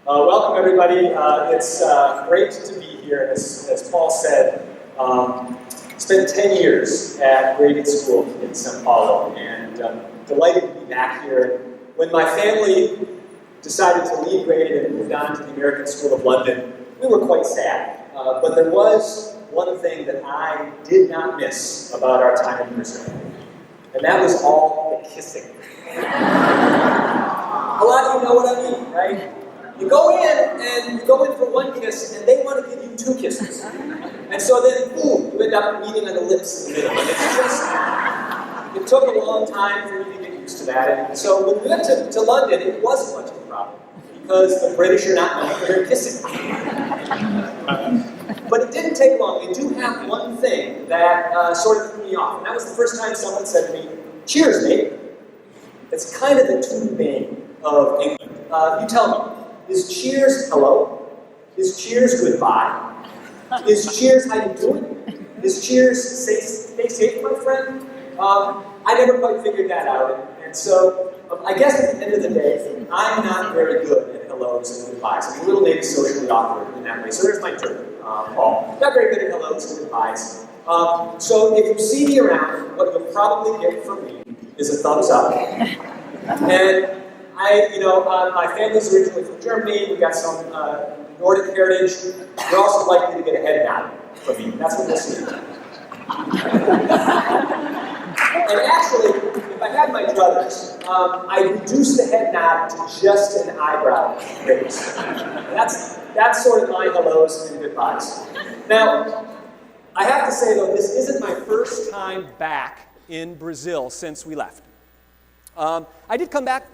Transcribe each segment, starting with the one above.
Welcome, everybody. It's great to be here. As Paul said, spent 10 years at graded school in São Paulo, and delighted to be back here. When my family decided to leave graded and moved on to the American School of London, we were quite sad. But there was one thing that I did not miss about our time in Brazil, and that was all the kissing. A lot of you know what I mean, right? You go in for one kiss, and they want to give you 2 kisses. And so then, boom, you end up meeting on the lips in the middle. And it's just, it took a long time for me to get used to that. And so when we went to London, it wasn't much of a problem, because the British are not known for their kissing. But it didn't take long. They do have one thing that sort of threw me off. And that was the first time someone said to me, "Cheers, mate." It's kind of the true name of England. You tell me, is cheers hello? Is cheers goodbye? Is cheers how you doing? Is cheers stay safe, my friend? I never quite figured that out. And so I guess at the end of the day, I'm not very good at hellos and goodbyes. I'm a little maybe socially awkward in that way. So there's my turn, Paul. Not very good at hellos and goodbyes. So if you see me around, what you'll probably get from me is a thumbs up. And my family's originally from Germany. We've got some Nordic heritage. You're also likely to get a head nod from me. That's what you'll see. And actually, if I had my druthers, I reduced the head nod to just an eyebrow raise. That's sort of my hellos and goodbyes. Now, I have to say, though, this isn't my first time back in Brazil since we left. I did come back.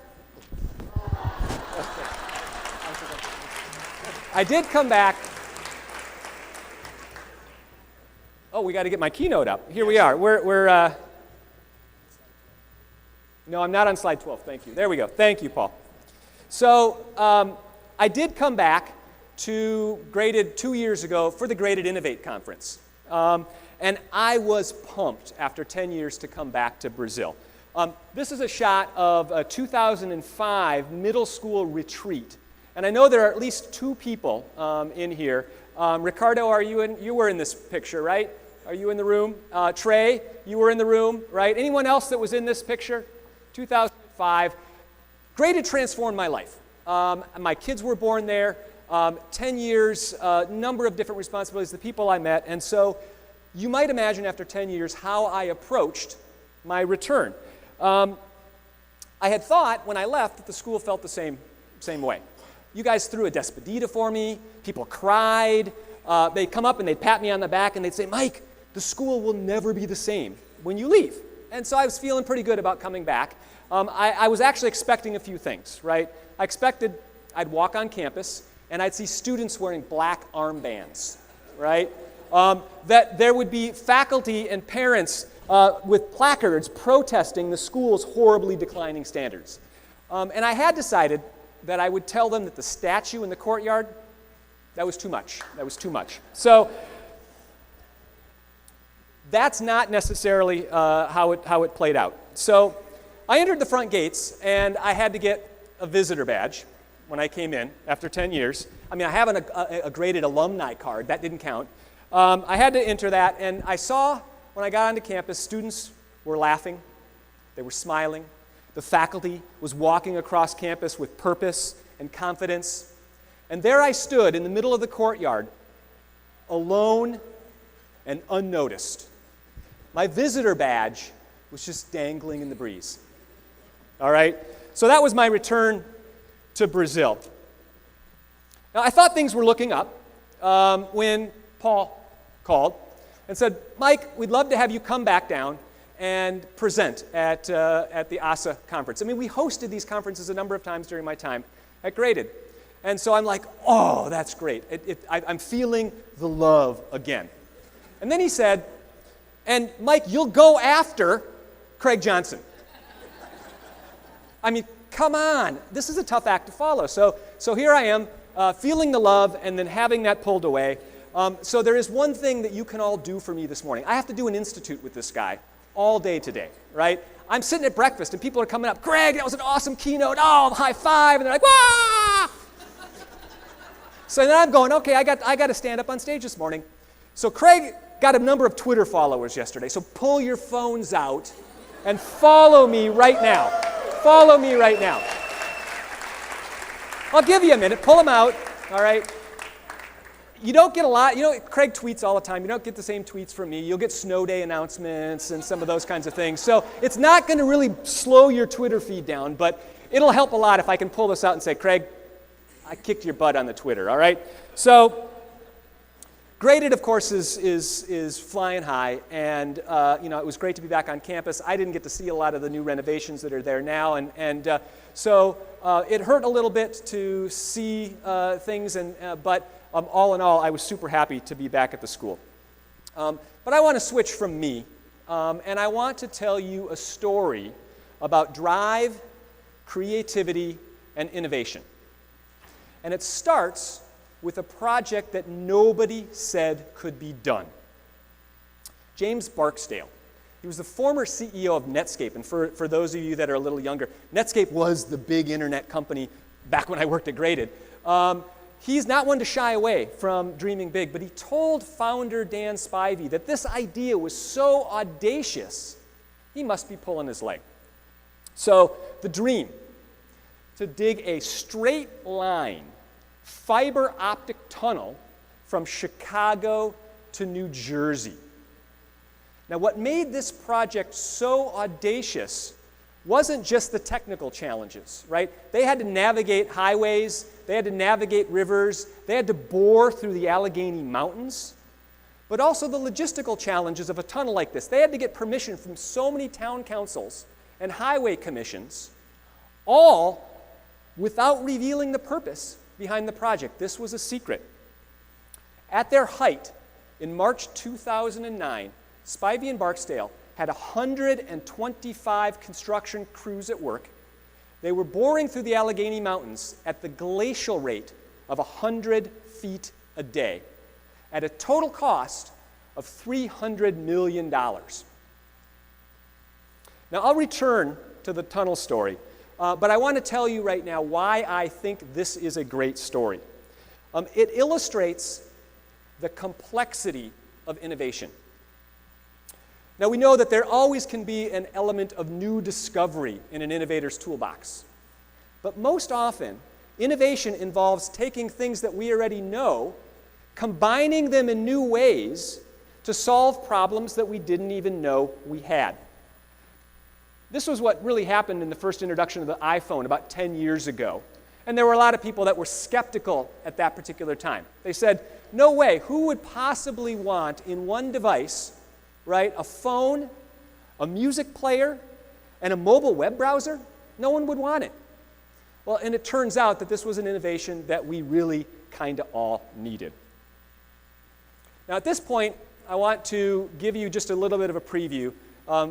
I did come back. Oh, we got to get my keynote up. Here we are. No, I'm not on slide 12. Thank you. There we go. Thank you, Paul. So I did come back to Graded 2 years ago for the Graded Innovate conference. And I was pumped after 10 years to come back to Brazil. This is a shot of a 2005 middle school retreat. And I know there are at least 2 people in here. Ricardo, you were in this picture, right? Are you in the room? Trey, you were in the room, right? Anyone else that was in this picture? 2005. Graded transformed my life. My kids were born there. 10 years, number of different responsibilities, the people I met. And so you might imagine after 10 years how I approached my return. I had thought when I left that the school felt the same way. You guys threw a despedida for me. People cried. They'd come up and they'd pat me on the back and they'd say, "Mike, the school will never be the same when you leave." And so I was feeling pretty good about coming back. I was actually expecting a few things, right? I expected I'd walk on campus and I'd see students wearing black armbands, right? That there would be faculty and parents with placards protesting the school's horribly declining standards. And I had decided that I would tell them that the statue in the courtyard, that was too much. That was too much. So that's not necessarily how it played out. So I entered the front gates, and I had to get a visitor badge when I came in after 10 years. I mean, I have a graded alumni card. That didn't count. I had to enter that, and I saw when I got onto campus, students were laughing. They were smiling. The faculty was walking across campus with purpose and confidence. And there I stood in the middle of the courtyard, alone and unnoticed. My visitor badge was just dangling in the breeze. All right? So that was my return to Brazil. Now, I thought things were looking up when Paul called and said, "Mike, we'd love to have you come back down and present at the AASSA conference." I mean, we hosted these conferences a number of times during my time at Graded. And so I'm like, "Oh, that's great. I'm feeling the love again." And then he said, "And Mike, you'll go after Craig Johnson." I mean, come on. This is a tough act to follow. So here I am, feeling the love and then having that pulled away. So there is one thing that you can all do for me this morning. I have to do an institute with this guy all day today, right? I'm sitting at breakfast and people are coming up, "Greg, that was an awesome keynote. Oh, high five." And they're like, "Wah!" So then I'm going, okay, I got to stand up on stage this morning. So Craig got a number of Twitter followers yesterday. So pull your phones out and follow me right now. Follow me right now. I'll give you a minute. Pull them out, all right? You don't get a lot. Craig tweets all the time. You don't get the same tweets from me. You'll get snow day announcements and some of those kinds of things. So it's not going to really slow your Twitter feed down, but it'll help a lot if I can pull this out and say, Craig, I kicked your butt on the Twitter, all right? So Graded, of course, is flying high, and it was great to be back on campus. I didn't get to see a lot of the new renovations that are there now, and so it hurt a little bit to see things, but all in all, I was super happy to be back at the school. But I want to switch from me, and I want to tell you a story about drive, creativity, and innovation. And it starts with a project that nobody said could be done. James Barksdale. He was the former CEO of Netscape, and for those of you that are a little younger, Netscape was the big internet company back when I worked at Graded. He's not one to shy away from dreaming big, but he told founder Dan Spivey that this idea was so audacious, he must be pulling his leg. So the dream, to dig a straight line fiber optic tunnel from Chicago to New Jersey. Now, what made this project so audacious wasn't just the technical challenges, right? They had to navigate highways, they had to navigate rivers, they had to bore through the Allegheny Mountains, but also the logistical challenges of a tunnel like this. They had to get permission from so many town councils and highway commissions, all without revealing the purpose behind the project. This was a secret. At their height, in March 2009, Spivey and Barksdale had 125 construction crews at work. They were boring through the Allegheny Mountains at the glacial rate of 100 feet a day at a total cost of $300 million. Now, I'll return to the tunnel story. But I want to tell you right now why I think this is a great story. It illustrates the complexity of innovation. Now, we know that there always can be an element of new discovery in an innovator's toolbox. But most often, innovation involves taking things that we already know, combining them in new ways to solve problems that we didn't even know we had. This was what really happened in the first introduction of the iPhone about 10 years ago. And there were a lot of people that were skeptical at that particular time. They said, no way, who would possibly want in one device, right, a phone, a music player, and a mobile web browser? No one would want it. Well, and it turns out that this was an innovation that we really kind of all needed. Now, at this point, I want to give you just a little bit of a preview.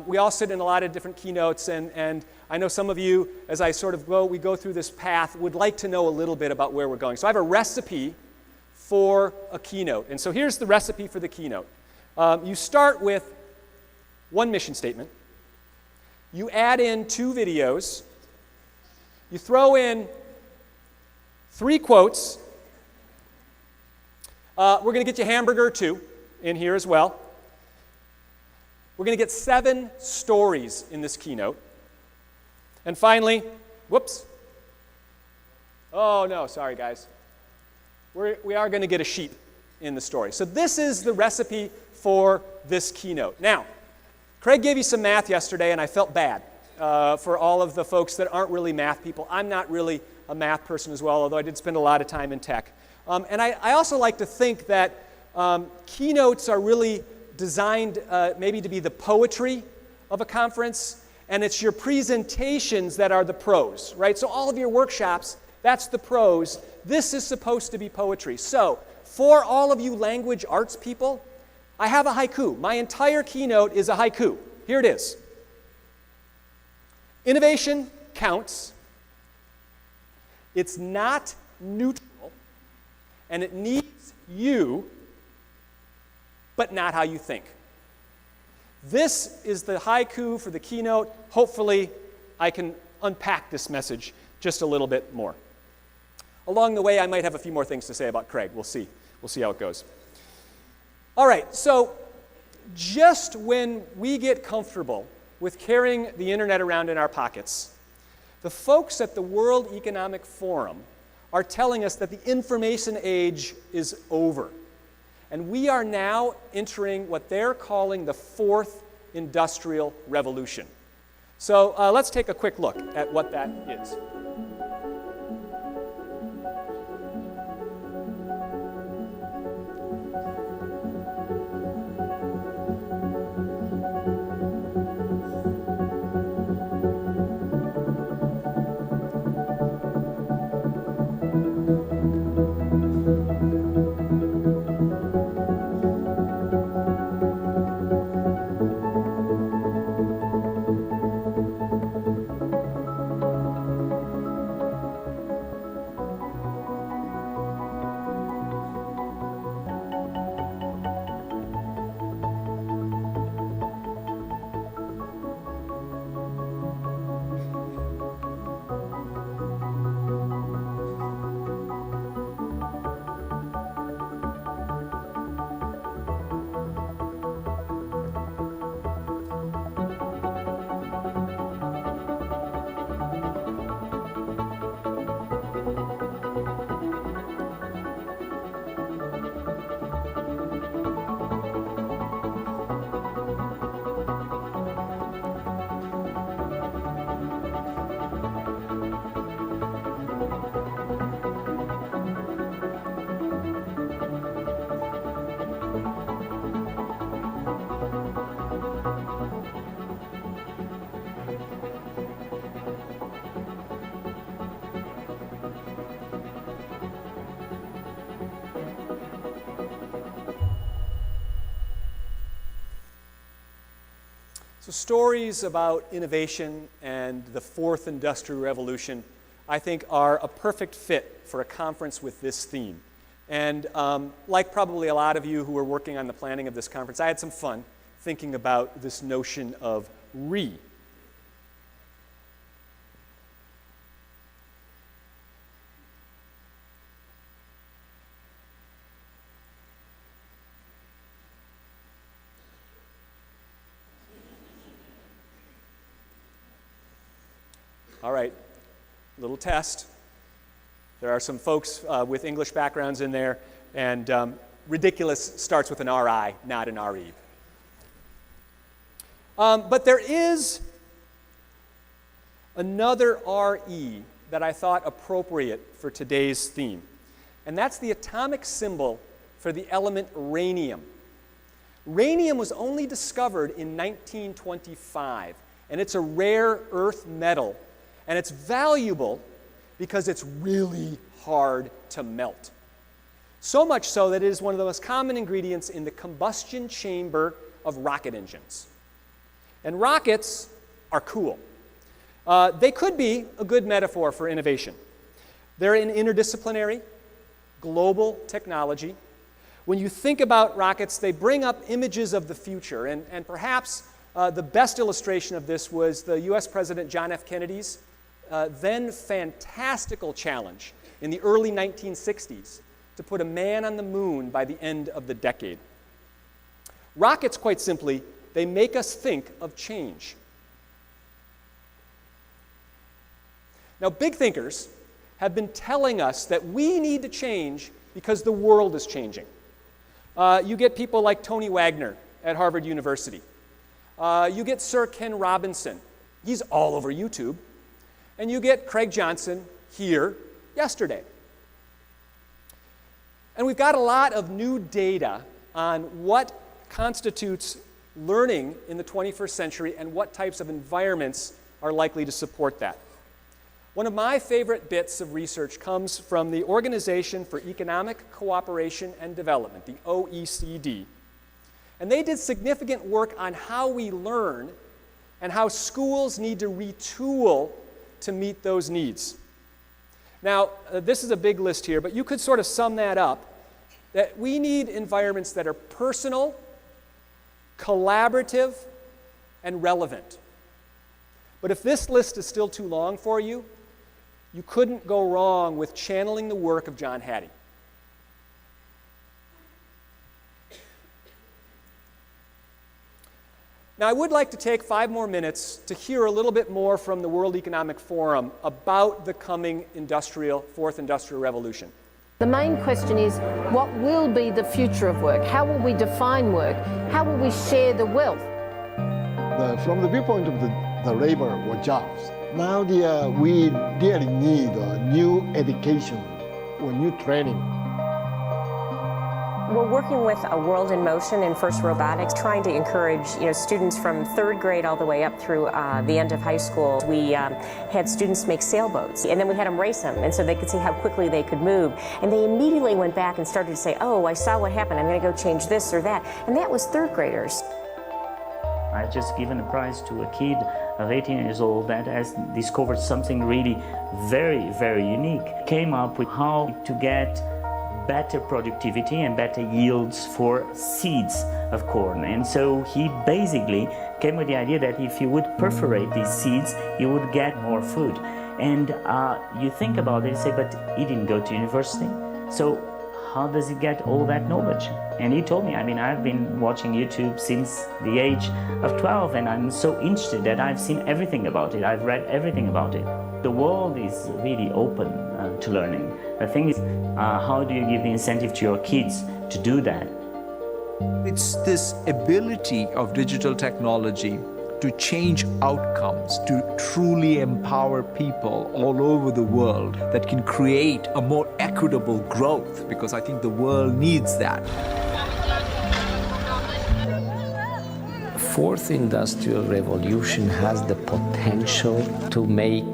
We all sit in a lot of different keynotes, and I know some of you, as I sort of we go through this path, would like to know a little bit about where we're going. So I have a recipe for a keynote. And so here's the recipe for the keynote. You start with one mission statement. You add in 2 videos. You throw in 3 quotes. We're going to get you hamburger or 2 in here as well. We're going to get 7 stories in this keynote. And finally, whoops. Oh, no, sorry, guys. We are going to get a sheep in the story. So this is the recipe for this keynote. Now, Craig gave you some math yesterday, and I felt bad for all of the folks that aren't really math people. I'm not really a math person as well, although I did spend a lot of time in tech. And I also like to think that keynotes are really designed maybe to be the poetry of a conference, and it's your presentations that are the prose, right? So all of your workshops, that's the prose. This is supposed to be poetry. So for all of you language arts people, I have a haiku. My entire keynote is a haiku. Here it is. Innovation counts. It's not neutral, and it needs you, but not how you think. This is the haiku for the keynote. Hopefully, I can unpack this message just a little bit more. Along the way, I might have a few more things to say about Craig. We'll see. We'll see how it goes. All right, so just when we get comfortable with carrying the internet around in our pockets, the folks at the World Economic Forum are telling us that the information age is over. And we are now entering what they're calling the fourth industrial revolution. So let's take a quick look at what that is. So stories about innovation and the fourth industrial revolution, I think, are a perfect fit for a conference with this theme. And like probably a lot of you who were working on the planning of this conference, I had some fun thinking about this notion of re. All right, little test. There are some folks with English backgrounds in there, and ridiculous starts with an RI, not an RE. But there is another RE that I thought appropriate for today's theme, and that's the atomic symbol for the element rhenium. Rhenium was only discovered in 1925, and it's a rare earth metal. And it's valuable because it's really hard to melt. So much so that it is one of the most common ingredients in the combustion chamber of rocket engines. And rockets are cool. They could be a good metaphor for innovation. They're an interdisciplinary, global technology. When you think about rockets, they bring up images of the future. And perhaps the best illustration of this was the US President John F. Kennedy's then fantastical challenge in the early 1960s to put a man on the moon by the end of the decade. Rockets, quite simply, they make us think of change. Now, big thinkers have been telling us that we need to change because the world is changing. You get people like Tony Wagner at Harvard University. You get Sir Ken Robinson. He's all over YouTube. And you get Craig Johnson here yesterday. And we've got a lot of new data on what constitutes learning in the 21st century and what types of environments are likely to support that. One of my favorite bits of research comes from the Organization for Economic Cooperation and Development, the OECD. And they did significant work on how we learn and how schools need to retool to meet those needs. Now, this is a big list here, but you could sort of sum that up, that we need environments that are personal, collaborative, and relevant. But if this list is still too long for you, you couldn't go wrong with channeling the work of John Hattie. Now, I would like to take 5 more minutes to hear a little bit more from the World Economic Forum about the coming fourth industrial revolution. The main question is, what will be the future of work? How will we define work? How will we share the wealth? From the viewpoint of the labor or jobs, now we really need new education or new training. We're working with a World in Motion in FIRST Robotics, trying to encourage students from 3rd grade all the way up through the end of high school. We had students make sailboats, and then we had them race them, and so they could see how quickly they could move. And they immediately went back and started to say, oh, I saw what happened, I'm going to go change this or that. And that was 3rd graders. I just given a prize to a kid of 18 years old that has discovered something really very, very unique. Came up with how to get better productivity and better yields for seeds of corn. And so he basically came with the idea that if you would perforate these seeds, you would get more food. And you think about it and say, but he didn't go to university. So how does he get all that knowledge? And he told me, I've been watching YouTube since the age of 12, and I'm so interested that I've seen everything about it. I've read everything about it. The world is really open to learning. The thing is, how do you give the incentive to your kids to do that? It's this ability of digital technology to change outcomes, to truly empower people all over the world that can create a more equitable growth, because I think the world needs that. Fourth industrial revolution has the potential to make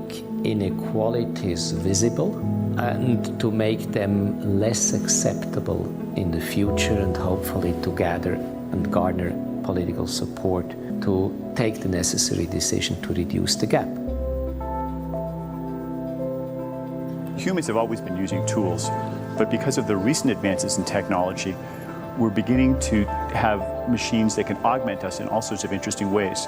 inequalities visible and to make them less acceptable in the future, and hopefully to gather and garner political support to take the necessary decision to reduce the gap. Humans have always been using tools, but because of the recent advances in technology, we're beginning to have machines that can augment us in all sorts of interesting ways.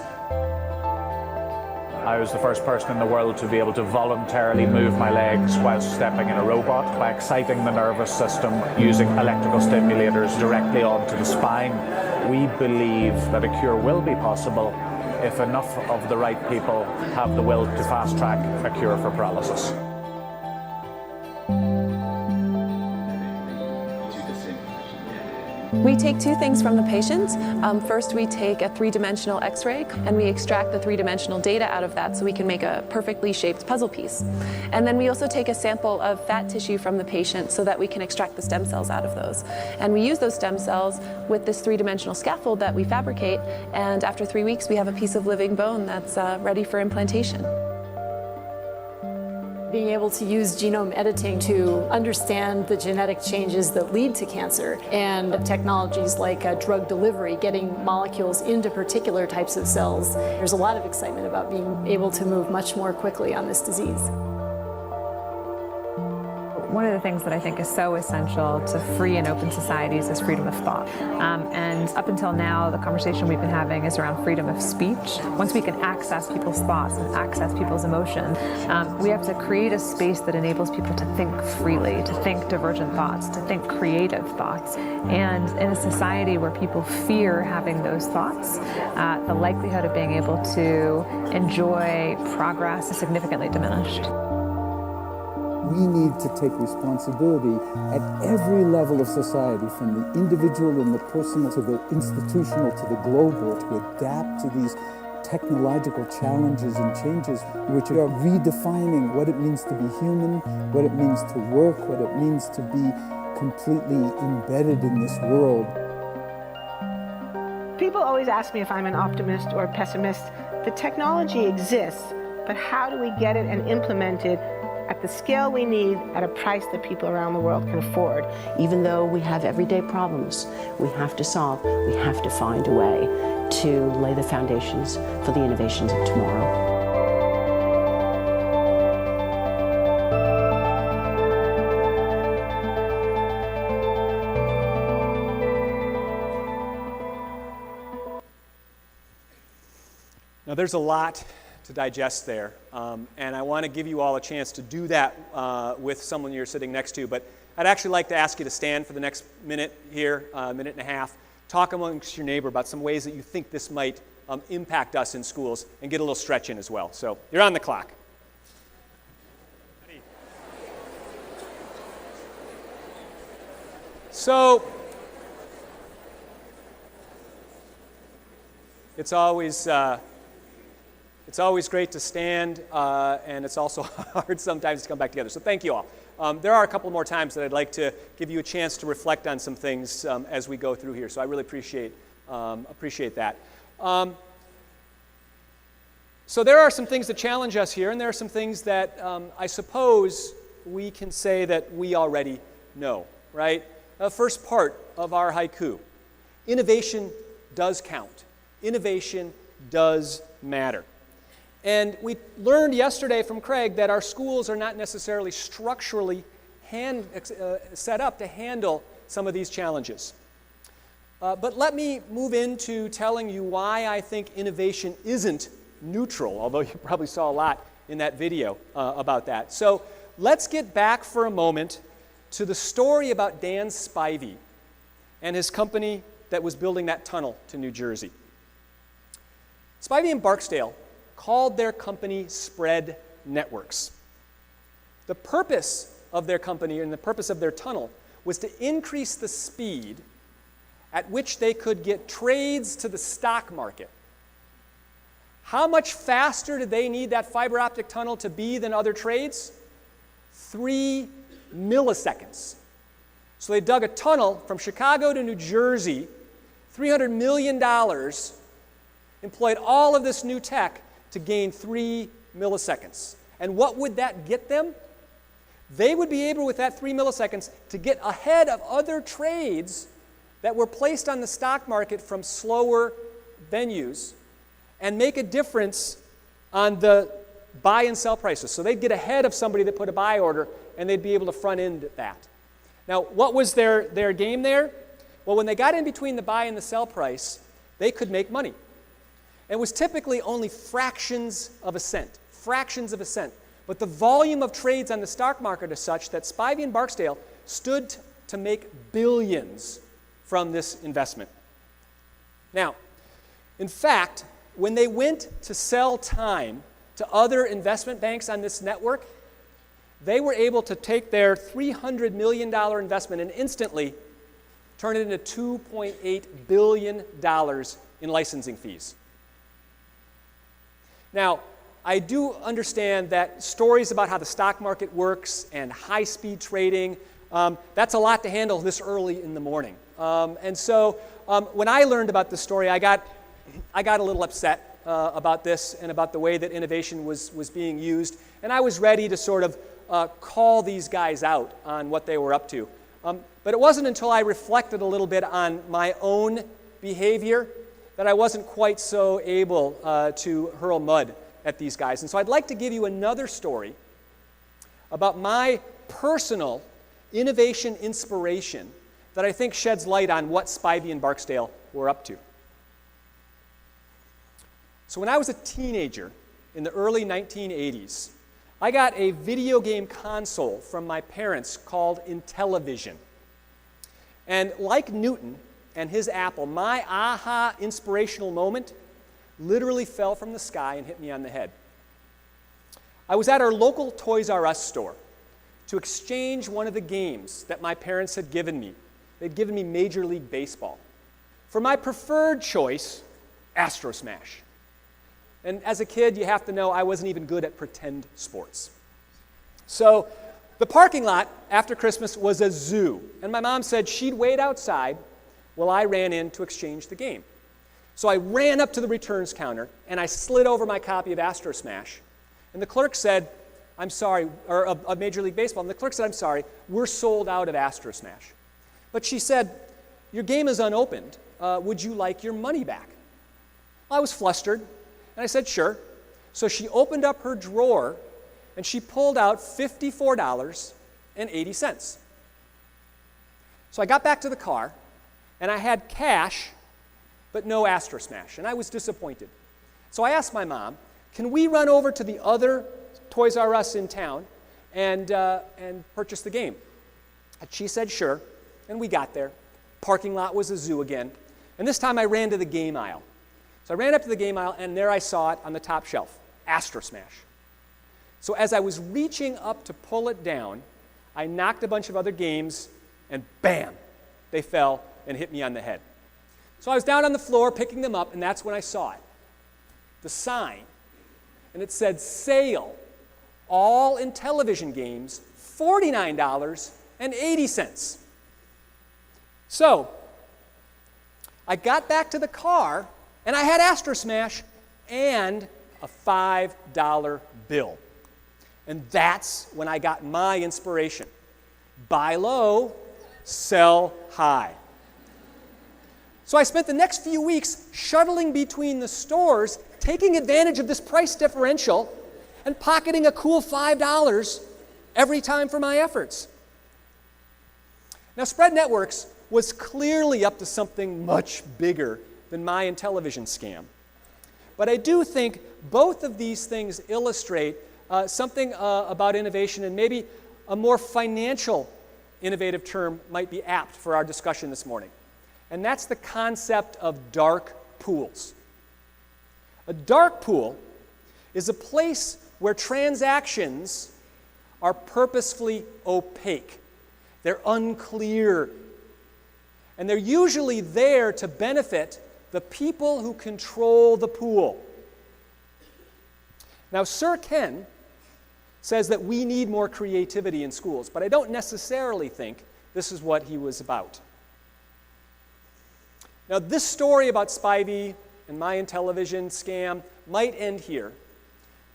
I was the first person in the world to be able to voluntarily move my legs while stepping in a robot by exciting the nervous system using electrical stimulators directly onto the spine. We believe that a cure will be possible if enough of the right people have the will to fast-track a cure for paralysis. We take 2 things from the patient. First, we take a 3-dimensional X-ray and we extract the 3-dimensional data out of that so we can make a perfectly shaped puzzle piece. And then we also take a sample of fat tissue from the patient so that we can extract the stem cells out of those. And we use those stem cells with this 3-dimensional scaffold that we fabricate, and after 3 weeks we have a piece of living bone that's ready for implantation. Being able to use genome editing to understand the genetic changes that lead to cancer, and technologies like drug delivery, getting molecules into particular types of cells. There's a lot of excitement about being able to move much more quickly on this disease. One of the things that I think is so essential to free and open societies is freedom of thought. And up until now, the conversation we've been having is around freedom of speech. Once we can access people's thoughts and access people's emotions, we have to create a space that enables people to think freely, to think divergent thoughts, to think creative thoughts. And in a society where people fear having those thoughts, the likelihood of being able to enjoy progress is significantly diminished. We need to take responsibility at every level of society, from the individual and the personal to the institutional to the global, to adapt to these technological challenges and changes, which are redefining what it means to be human, what it means to work, what it means to be completely embedded in this world. People always ask me if I'm an optimist or a pessimist. The technology exists, but how do we get it and implement it at the scale we need at a price that people around the world can afford? Even though we have everyday problems we have to solve, we have to find a way to lay the foundations for the innovations of tomorrow. Now, there's a lot to digest there. And I want to give you all a chance to do that with someone you're sitting next to. But I'd actually like to ask you to stand for the next minute here, minute and a half. Talk amongst your neighbor about some ways that you think this might impact us in schools, and get a little stretch in as well. So you're on the clock. So it's always great to stand, and it's also hard sometimes to come back together. So thank you all. There are a couple more times that I'd like to give you a chance to reflect on some things as we go through here. So I really appreciate that. So there are some things that challenge us here, and there are some things that I suppose we can say that we already know, right? First part of our haiku. Innovation does count. Innovation does matter. And we learned yesterday from Craig that our schools are not necessarily structurally set up to handle some of these challenges. But let me move into telling you why I think innovation isn't neutral, although you probably saw a lot in that video about that. So let's get back for a moment to the story about Dan Spivey and his company that was building that tunnel to New Jersey. Spivey and Barksdale called their company Spread Networks. The purpose of their company and the purpose of their tunnel was to increase the speed at which they could get trades to the stock market. How much faster did they need that fiber optic tunnel to be than other trades? 3 milliseconds. So they dug a tunnel from Chicago to New Jersey, $300 million, employed all of this new tech to gain 3 milliseconds. And what would that get them? They would be able, with that 3 milliseconds, to get ahead of other trades that were placed on the stock market from slower venues and make a difference on the buy and sell prices. So they'd get ahead of somebody that put a buy order, and they'd be able to front end that. Now, what was their game there? Well, when they got in between the buy and the sell price, they could make money. It was typically only fractions of a cent. But the volume of trades on the stock market is such that Spivey and Barksdale stood to make billions from this investment. Now, in fact, when they went to sell time to other investment banks on this network, they were able to take their $300 million investment and instantly turn it into $2.8 billion in licensing fees. Now, I do understand that stories about how the stock market works and high-speed trading, that's a lot to handle this early in the morning. And so when I learned about this story, I got a little upset about this and about the way that innovation was being used. And I was ready to sort of call these guys out on what they were up to. But it wasn't until I reflected a little bit on my own behavior that I wasn't quite so able to hurl mud at these guys. And so I'd like to give you another story about my personal innovation inspiration that I think sheds light on what Spivey and Barksdale were up to. So when I was a teenager in the early 1980s, I got a video game console from my parents called Intellivision. And like Newton and his apple, my aha inspirational moment literally fell from the sky and hit me on the head. I was at our local Toys R Us store to exchange one of the games that my parents had given me. They'd given me Major League Baseball. For my preferred choice, Astro Smash. And as a kid, you have to know I wasn't even good at pretend sports. So the parking lot after Christmas was a zoo. And my mom said she'd wait outside while I ran in to exchange the game. So I ran up to the returns counter, and I slid over my copy of Astro Smash. And the clerk said, I'm sorry, or of Major League Baseball. And the clerk said, I'm sorry, we're sold out of Astro Smash. But she said, your game is unopened. Would you like your money back? Well, I was flustered, and I said, sure. So she opened up her drawer, and she pulled out $54.80. So I got back to the car, and I had cash, but no Astro Smash, and I was disappointed. So I asked my mom, can we run over to the other Toys R Us in town and purchase the game? And she said, sure. And we got there. Parking lot was a zoo again. And this time I ran to the game aisle. So I ran up to the game aisle, and there I saw it on the top shelf, Astro Smash. So as I was reaching up to pull it down, I knocked a bunch of other games, and bam, they fell and hit me on the head. So I was down on the floor picking them up, and that's when I saw it, the sign. And it said, sale, all Intellivision games, $49.80. So I got back to the car, and I had Astro Smash and a $5 bill. And that's when I got my inspiration. Buy low, sell high. So I spent the next few weeks shuttling between the stores, taking advantage of this price differential and pocketing a cool $5 every time for my efforts. Now, Spread Networks was clearly up to something much bigger than my Intellivision scam. But I do think both of these things illustrate something about innovation, and maybe a more financial innovative term might be apt for our discussion this morning. And that's the concept of dark pools. A dark pool is a place where transactions are purposefully opaque. They're unclear. And they're usually there to benefit the people who control the pool. Now, Sir Ken says that we need more creativity in schools, but I don't necessarily think this is what he was about. Now, this story about Spivey and my Intellivision scam might end here,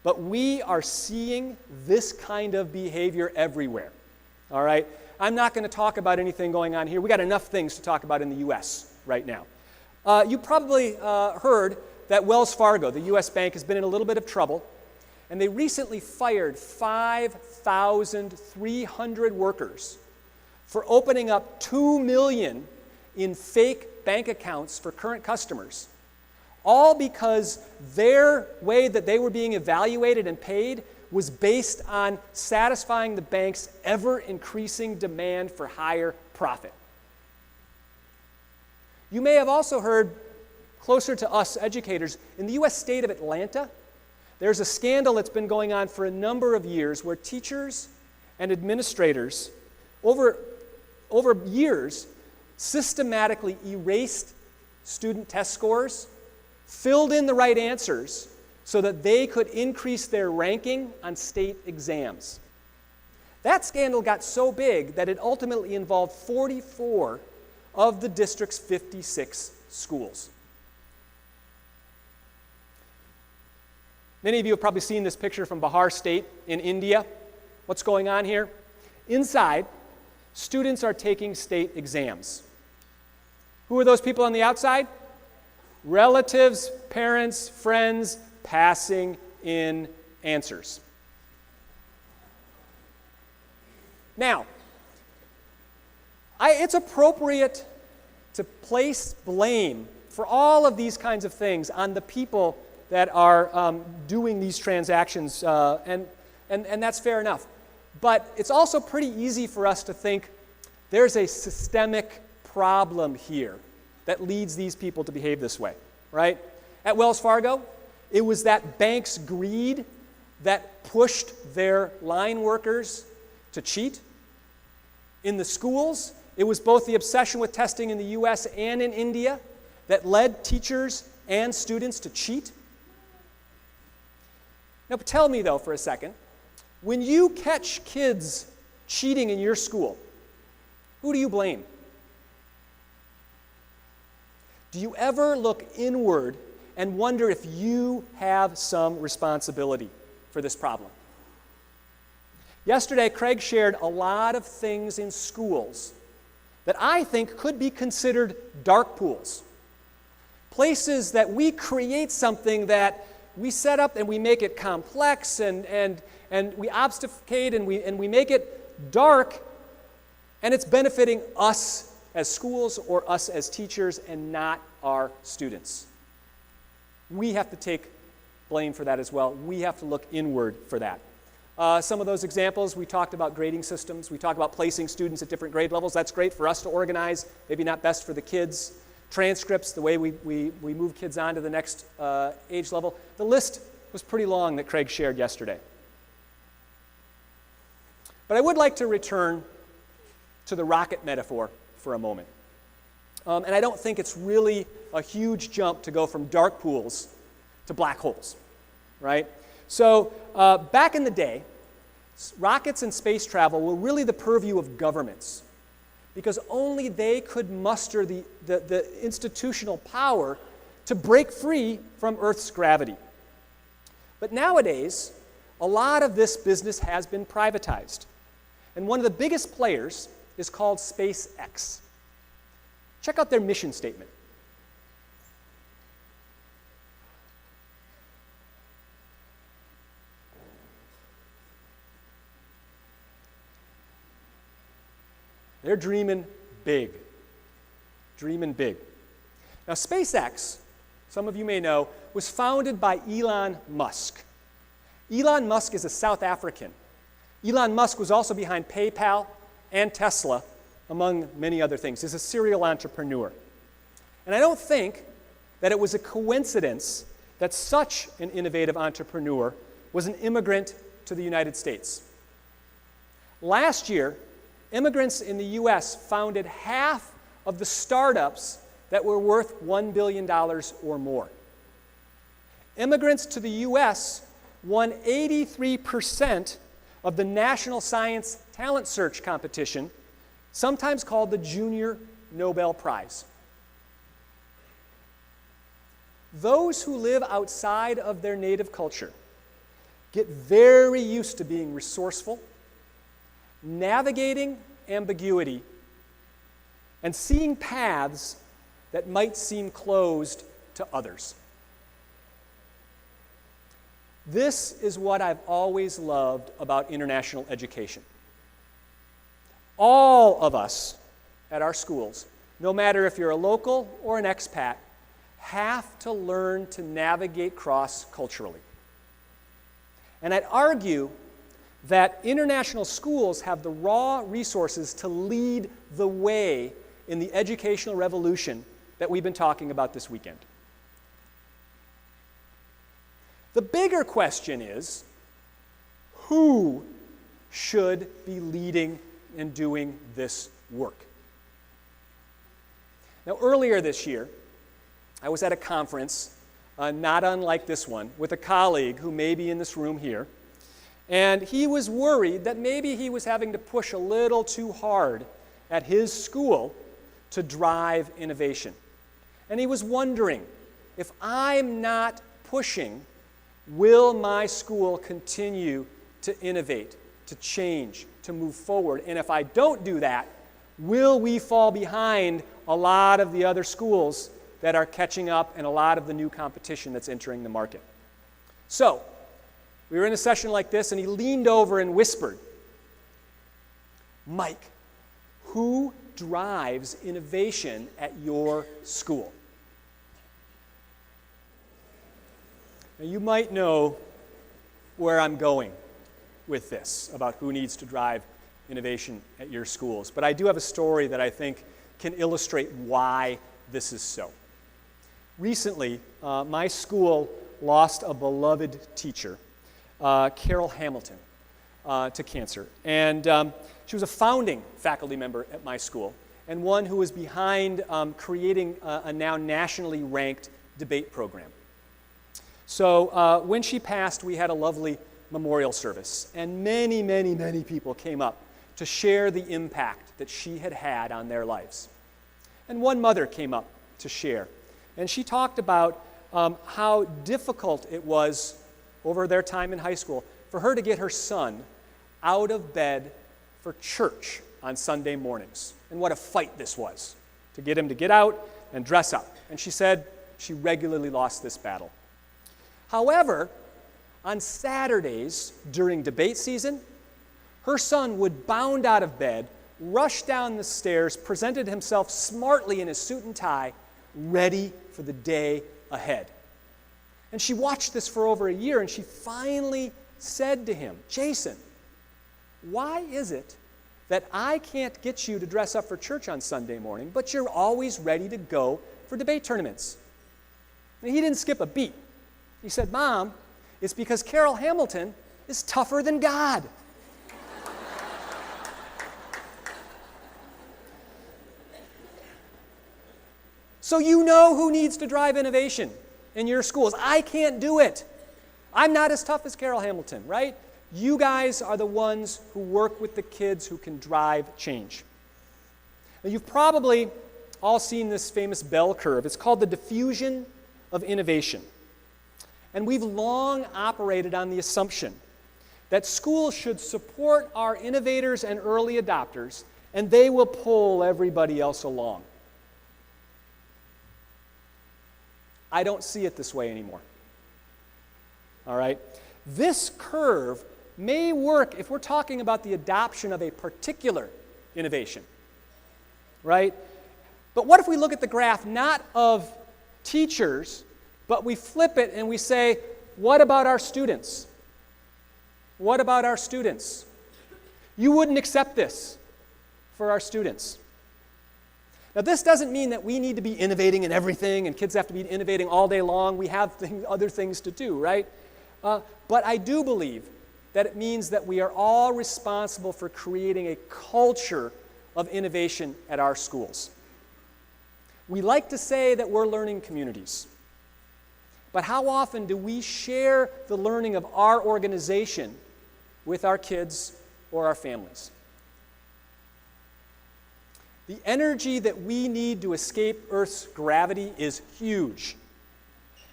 but we are seeing this kind of behavior everywhere. All right? I'm not going to talk about anything going on here. We got enough things to talk about in the U.S. right now. You probably heard that Wells Fargo, the U.S. bank, has been in a little bit of trouble, and they recently fired 5,300 workers for opening up $2 million in fake bank accounts for current customers, all because their way that they were being evaluated and paid was based on satisfying the bank's ever-increasing demand for higher profit. You may have also heard, closer to us educators, in the U.S. state of Atlanta, there's a scandal that's been going on for a number of years where teachers and administrators over years systematically erased student test scores, filled in the right answers so that they could increase their ranking on state exams. That scandal got so big that it ultimately involved 44 of the district's 56 schools. Many of you have probably seen this picture from Bihar State in India. What's going on here? Inside, students are taking state exams. Who are those people on the outside? Relatives, parents, friends, passing in answers. Now, it's appropriate to place blame for all of these kinds of things on the people that are doing these transactions, and that's fair enough. But it's also pretty easy for us to think there's a systemic problem here that leads these people to behave this way, right? At Wells Fargo, it was that bank's greed that pushed their line workers to cheat. In the schools, it was both the obsession with testing in the US and in India that led teachers and students to cheat. Now tell me though for a second, when you catch kids cheating in your school, who do you blame? Do you ever look inward and wonder if you have some responsibility for this problem? Yesterday, Craig shared a lot of things in schools that I think could be considered dark pools. Places that we create something that we set up and we make it complex and we obfuscate and we make it dark, and it's benefiting us as schools or us as teachers and not our students. We have to take blamed for that as well. We have to look inward for that. Some of those examples, we talked about grading systems. We talked about placing students at different grade levels. That's great for us to organize, maybe not best for the kids. Transcripts, the way we move kids on to the next age level. The list was pretty long that Craig shared yesterday. But I would like to return to the rocket metaphor for a moment. And I don't think it's really a huge jump to go from dark pools to black holes, right? So back in the day, rockets and space travel were really the purview of governments because only they could muster the institutional power to break free from Earth's gravity. But nowadays, a lot of this business has been privatized. And one of the biggest players is called Spacex. Check out their mission statement. They're dreaming big. Dreaming big. Now, SpaceX, some of you may know, was founded by Elon Musk. Elon Musk is a South African. Elon Musk was also behind PayPal and Tesla, among many other things. He's a serial entrepreneur. And I don't think that it was a coincidence that such an innovative entrepreneur was an immigrant to the United States. Last year, immigrants in the U.S. founded half of the startups that were worth $1 billion or more. Immigrants to the U.S. won 83% of the National Science Talent Search competition, sometimes called the Junior Nobel Prize. Those who live outside of their native culture get very used to being resourceful, navigating ambiguity, and seeing paths that might seem closed to others. This is what I've always loved about international education. All of us at our schools, no matter if you're a local or an expat, have to learn to navigate cross-culturally. And I'd argue that international schools have the raw resources to lead the way in the educational revolution that we've been talking about this weekend. The bigger question is, who should be leading and doing this work? Now, earlier this year, I was at a conference, not unlike this one, with a colleague who may be in this room here, and he was worried that maybe he was having to push a little too hard at his school to drive innovation. And he was wondering, if I'm not pushing, will my school continue to innovate, to change, to move forward? And if I don't do that, will we fall behind a lot of the other schools that are catching up and a lot of the new competition that's entering the market? So, we were in a session like this, and he leaned over and whispered, "Mike, who drives innovation at your school?" Now, you might know where I'm going with this, about who needs to drive innovation at your schools. But I do have a story that I think can illustrate why this is so. Recently, my school lost a beloved teacher, Carol Hamilton, to cancer. And she was a founding faculty member at my school, and one who was behind creating a now nationally ranked debate program. So when she passed, we had a lovely memorial service, and many, many, many people came up to share the impact that she had had on their lives. And one mother came up to share, and she talked about how difficult it was over their time in high school for her to get her son out of bed for church on Sunday mornings, and what a fight this was to get him to get out and dress up. And she said she regularly lost this battle. However, on Saturdays during debate season, her son would bound out of bed, rush down the stairs, presented himself smartly in his suit and tie, ready for the day ahead. And she watched this for over a year, and she finally said to him, Jason, why is it that I can't get you to dress up for church on Sunday morning, but you're always ready to go for debate tournaments? And he didn't skip a beat. He said, Mom, it's because Carol Hamilton is tougher than God. So you know who needs to drive innovation in your schools. I can't do it. I'm not as tough as Carol Hamilton, right? You guys are the ones who work with the kids who can drive change. Now, you've probably all seen this famous bell curve. It's called the diffusion of innovation. And we've long operated on the assumption that schools should support our innovators and early adopters, and they will pull everybody else along. I don't see it this way anymore. All right? This curve may work if we're talking about the adoption of a particular innovation, right? But what if we look at the graph not of teachers, but we flip it and we say, what about our students? What about our students? You wouldn't accept this for our students. Now, this doesn't mean that we need to be innovating in everything and kids have to be innovating all day long. We have other things to do, right? But I do believe that it means that we are all responsible for creating a culture of innovation at our schools. We like to say that we're learning communities. But how often do we share the learning of our organization with our kids or our families? The energy that we need to escape Earth's gravity is huge.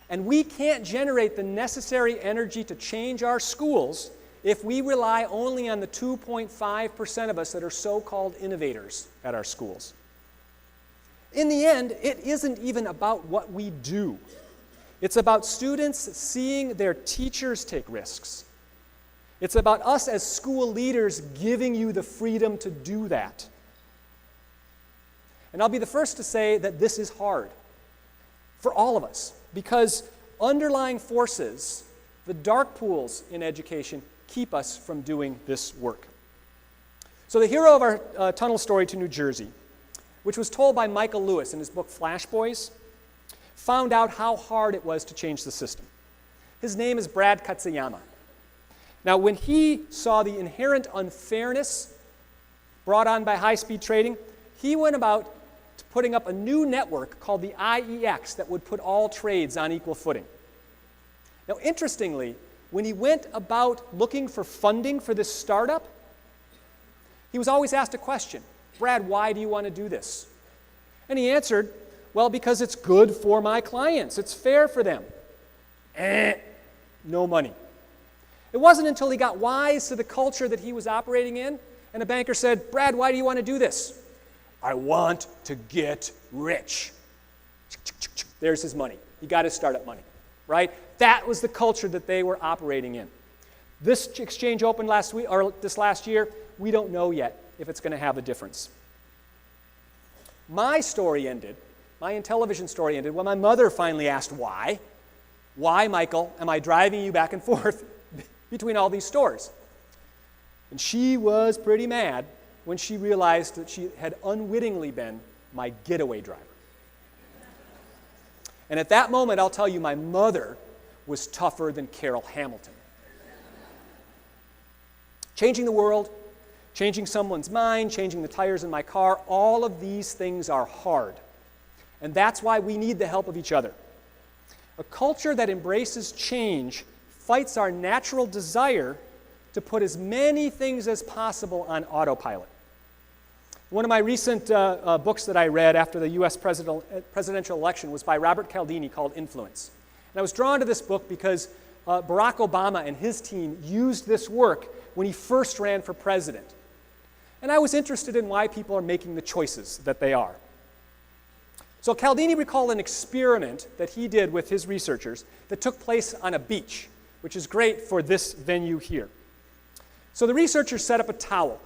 And we can't generate the necessary energy to change our schools if we rely only on the 2.5% of us that are so-called innovators at our schools. In the end, it isn't even about what we do. It's about students seeing their teachers take risks. It's about us as school leaders giving you the freedom to do that. And I'll be the first to say that this is hard for all of us because underlying forces, the dark pools in education, keep us from doing this work. So the hero of our tunnel story to New Jersey, which was told by Michael Lewis in his book Flash Boys, found out how hard it was to change the system. His name is Brad Katsuyama. Now, when he saw the inherent unfairness brought on by high-speed trading, he went about putting up a new network called the IEX that would put all trades on equal footing. Now, interestingly, when he went about looking for funding for this startup, he was always asked a question, Brad, why do you want to do this? And he answered, well, because it's good for my clients. It's fair for them. No money. It wasn't until he got wise to the culture that he was operating in, and a banker said, Brad, why do you want to do this? I want to get rich. There's his money. He got his startup money, right? That was the culture that they were operating in. This exchange opened last week, or this last year. We don't know yet if it's going to have a difference. My story ended, my Intellivision story ended when my mother finally asked why. Why, Michael, am I driving you back and forth between all these stores? And she was pretty mad when she realized that she had unwittingly been my getaway driver. And at that moment, I'll tell you, my mother was tougher than Carol Hamilton. Changing the world, changing someone's mind, changing the tires in my car, all of these things are hard. And that's why we need the help of each other. A culture that embraces change fights our natural desire to put as many things as possible on autopilot. One of my recent books that I read after the U.S. presidential election was by Robert Cialdini called Influence. And I was drawn to this book because Barack Obama and his team used this work when he first ran for president. And I was interested in why people are making the choices that they are. So Cialdini recalled an experiment that he did with his researchers that took place on a beach, which is great for this venue here. So the researchers set up a towel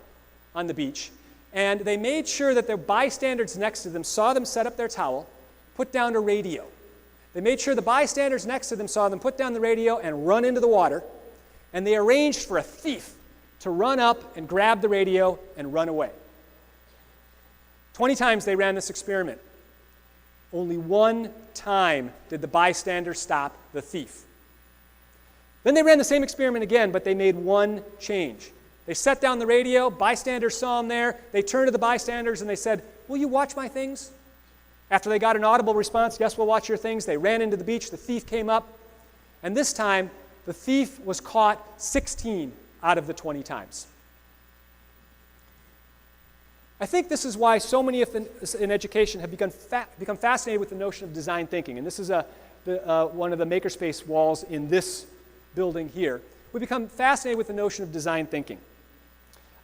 on the beach, and they made sure that their bystanders next to them saw them set up their towel, put down a radio. They made sure the bystanders next to them saw them put down the radio and run into the water, and they arranged for a thief to run up and grab the radio and run away. 20 times they ran this experiment. Only one time did the bystanders stop the thief. Then they ran the same experiment again, but they made one change. They set down the radio, bystanders saw them there, they turned to the bystanders and they said, "Will you watch my things?" After they got an audible response, "Yes, we'll watch your things," they ran into the beach, the thief came up, and this time the thief was caught 16 out of the 20 times. I think this is why so many in education have become fascinated with the notion of design thinking. And this is one of the makerspace walls in this building here. We've become fascinated with the notion of design thinking.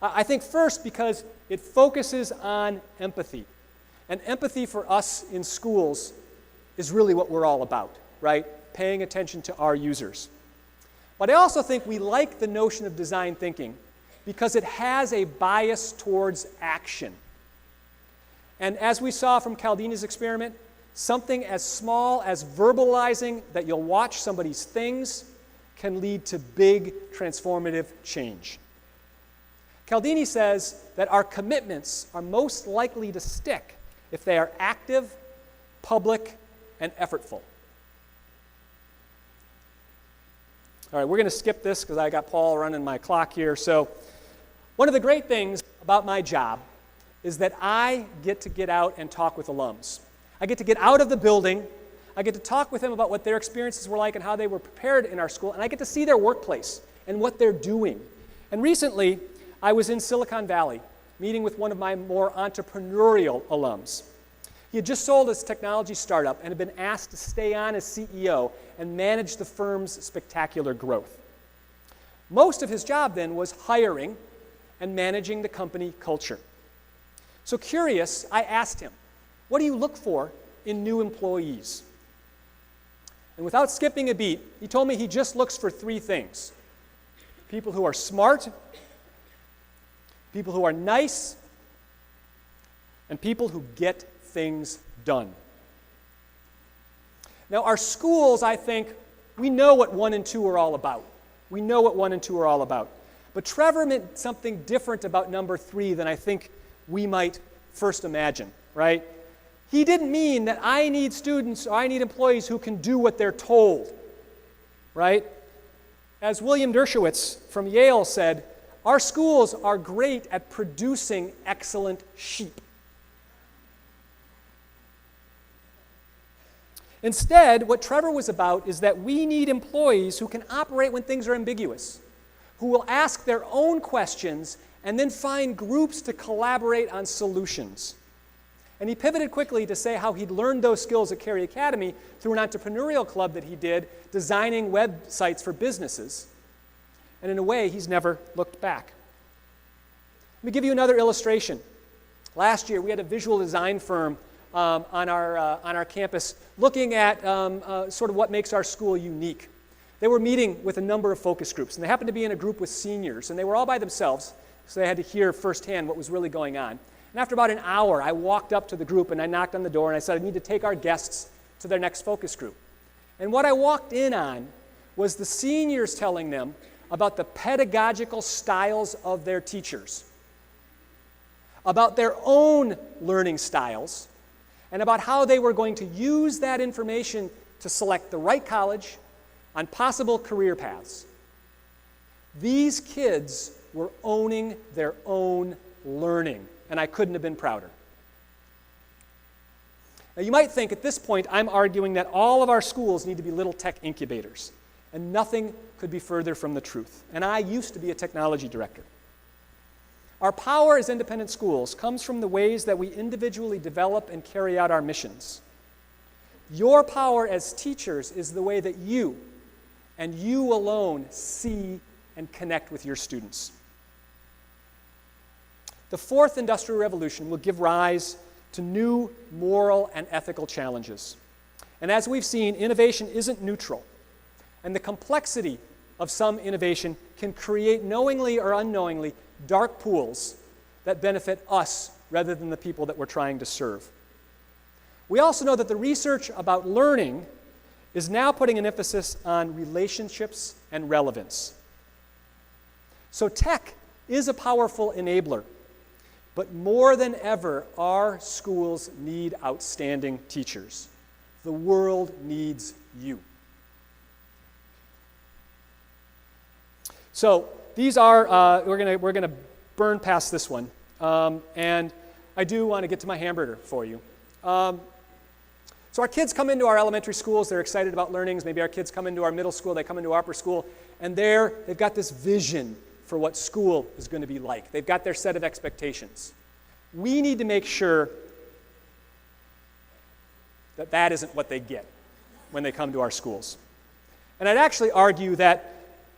I think first because it focuses on empathy. And empathy for us in schools is really what we're all about, right? Paying attention to our users. But I also think we like the notion of design thinking because it has a bias towards action. And as we saw from Cialdini's experiment, something as small as verbalizing that you'll watch somebody's things can lead to big transformative change. Cialdini says that our commitments are most likely to stick if they are active, public, and effortful. All right, we're going to skip this because I got Paul running my clock here. So one of the great things about my job is that I get out and talk with alums. I get to get out of the building. I get to talk with them about what their experiences were like and how they were prepared in our school, and I get to see their workplace and what they're doing. And recently, I was in Silicon Valley meeting with one of my more entrepreneurial alums. He had just sold his technology startup and had been asked to stay on as CEO and manage the firm's spectacular growth. Most of his job then was hiring and managing the company culture. So curious, I asked him, "What do you look for in new employees?" And without skipping a beat, he told me he just looks for 3 things: people who are smart, people who are nice, and people who get things done. Now, our schools, I think, we know what 1 and 2 are all about. We know what 1 and 2 are all about. But Trevor meant something different about number 3 than I think we might first imagine, right? He didn't mean that I need students or I need employees who can do what they're told, right? As William Dershowitz from Yale said, our schools are great at producing excellent sheep. Instead, what Trevor was about is that we need employees who can operate when things are ambiguous, who will ask their own questions and then find groups to collaborate on solutions. And he pivoted quickly to say how he'd learned those skills at Carey Academy through an entrepreneurial club that he did, designing websites for businesses. And in a way, he's never looked back. Let me give you another illustration. Last year, we had a visual design firm on our campus looking at sort of what makes our school unique. They were meeting with a number of focus groups, and they happened to be in a group with seniors, and they were all by themselves, so they had to hear firsthand what was really going on. And after about an hour, I walked up to the group and I knocked on the door and I said, I need to take our guests to their next focus group. And what I walked in on was the seniors telling them about the pedagogical styles of their teachers, about their own learning styles, and about how they were going to use that information to select the right college on possible career paths. These kids were owning their own learning, and I couldn't have been prouder. Now, you might think at this point I'm arguing that all of our schools need to be little tech incubators, and nothing could be further from the truth. And I used to be a technology director. Our power as independent schools comes from the ways that we individually develop and carry out our missions. Your power as teachers is the way that you, and you alone, see and connect with your students. The fourth industrial revolution will give rise to new moral and ethical challenges. And as we've seen, innovation isn't neutral. And the complexity of some innovation can create, knowingly or unknowingly, dark pools that benefit us rather than the people that we're trying to serve. We also know that the research about learning is now putting an emphasis on relationships and relevance. So tech is a powerful enabler, but more than ever, our schools need outstanding teachers. The world needs you. So these are, we're gonna burn past this one, and I do want to get to my hamburger for you. So our kids come into our elementary schools, they're excited about learnings. Maybe our kids come into our middle school, they come into our upper school, and they've got this vision for what school is going to be like. They've got their set of expectations. We need to make sure that that isn't what they get when they come to our schools. And I'd actually argue that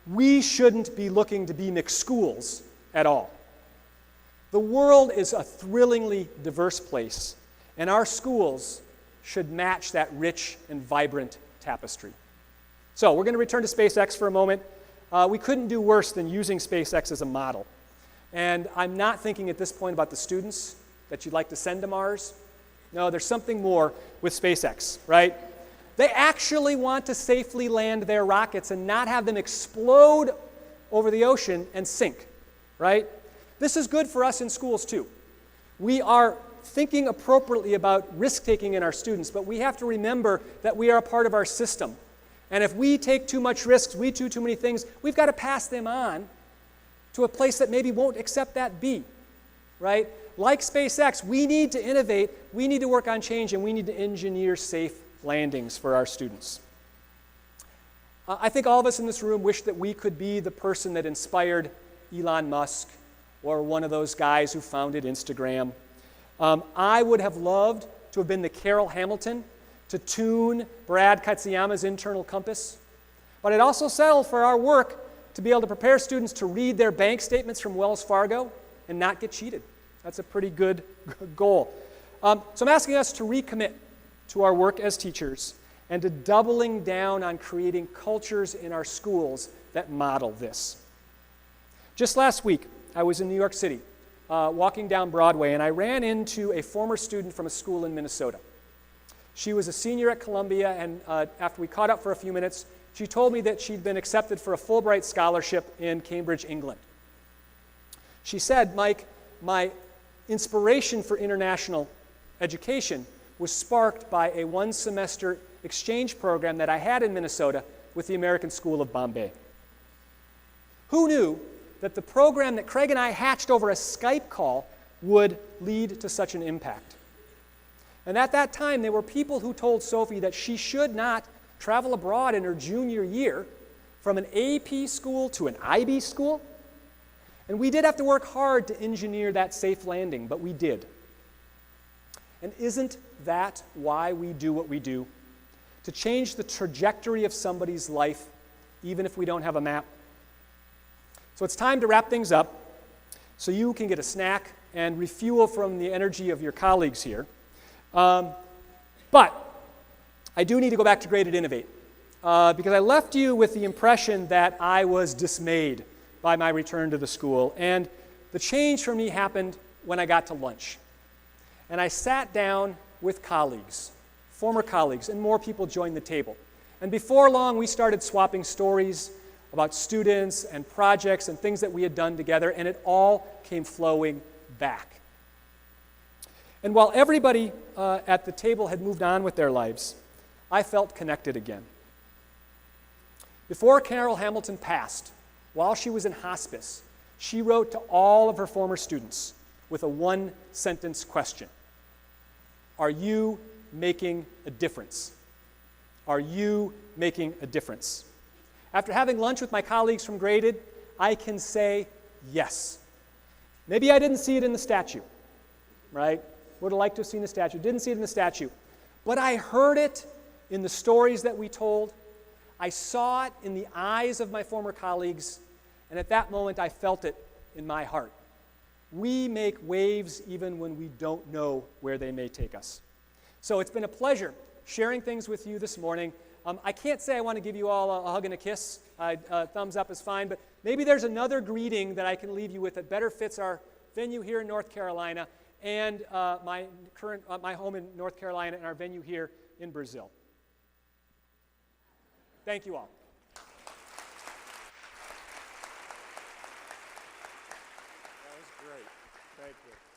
we shouldn't be looking to be mixed schools at all. The world is a thrillingly diverse place, and our schools should match that rich and vibrant tapestry. So we're going to return to SpaceX for a moment. We couldn't do worse than using SpaceX as a model. And I'm not thinking at this point about the students that you'd like to send to Mars. No, there's something more with SpaceX, right? They actually want to safely land their rockets and not have them explode over the ocean and sink, right? This is good for us in schools too. We are thinking appropriately about risk-taking in our students, but we have to remember that we are a part of our system. And if we take too much risks, we do too many things, we've got to pass them on to a place that maybe won't accept that B, right? Like SpaceX, we need to innovate, we need to work on change, and we need to engineer safe landings for our students. I think all of us in this room wish that we could be the person that inspired Elon Musk or one of those guys who founded Instagram. I would have loved to have been the Carol Hamilton to tune Brad Katsuyama's internal compass. But I'd also settle for our work to be able to prepare students to read their bank statements from Wells Fargo and not get cheated. That's a pretty good goal. So I'm asking us to recommit to our work as teachers and to doubling down on creating cultures in our schools that model this. Just last week, I was in New York City, walking down Broadway, and I ran into a former student from a school in Minnesota. She was a senior at Columbia, and after we caught up for a few minutes, she told me that she'd been accepted for a Fulbright scholarship in Cambridge, England. She said, Mike, my inspiration for international education was sparked by a one-semester exchange program that I had in Minnesota with the American School of Bombay. Who knew that the program that Craig and I hatched over a Skype call would lead to such an impact? And at that time, there were people who told Sophie that she should not travel abroad in her junior year from an AP school to an IB school. And we did have to work hard to engineer that safe landing, but we did. And isn't that why we do what we do? To change the trajectory of somebody's life, even if we don't have a map. So it's time to wrap things up so you can get a snack and refuel from the energy of your colleagues here. But I do need to go back to Graded Innovate because I left you with the impression that I was dismayed by my return to the school. And the change for me happened when I got to lunch. And I sat down with colleagues, former colleagues, and more people joined the table. And before long, we started swapping stories about students and projects and things that we had done together, and it all came flowing back. And while everybody at the table had moved on with their lives, I felt connected again. Before Carol Hamilton passed, while she was in hospice, she wrote to all of her former students with a one-sentence question. Are you making a difference? Are you making a difference? After having lunch with my colleagues from Graded, I can say yes. Maybe I didn't see it in the statue, right? Would have liked to have seen the statue. Didn't see it in the statue. But I heard it in the stories that we told. I saw it in the eyes of my former colleagues, and at that moment I felt it in my heart. We make waves even when we don't know where they may take us. So it's been a pleasure sharing things with you this morning. I can't say I want to give you all a hug and a kiss. Thumbs up is fine, but maybe there's another greeting that I can leave you with that better fits our venue here in North Carolina and my home in North Carolina and our venue here in Brazil. Thank you all. That was great. Thank you.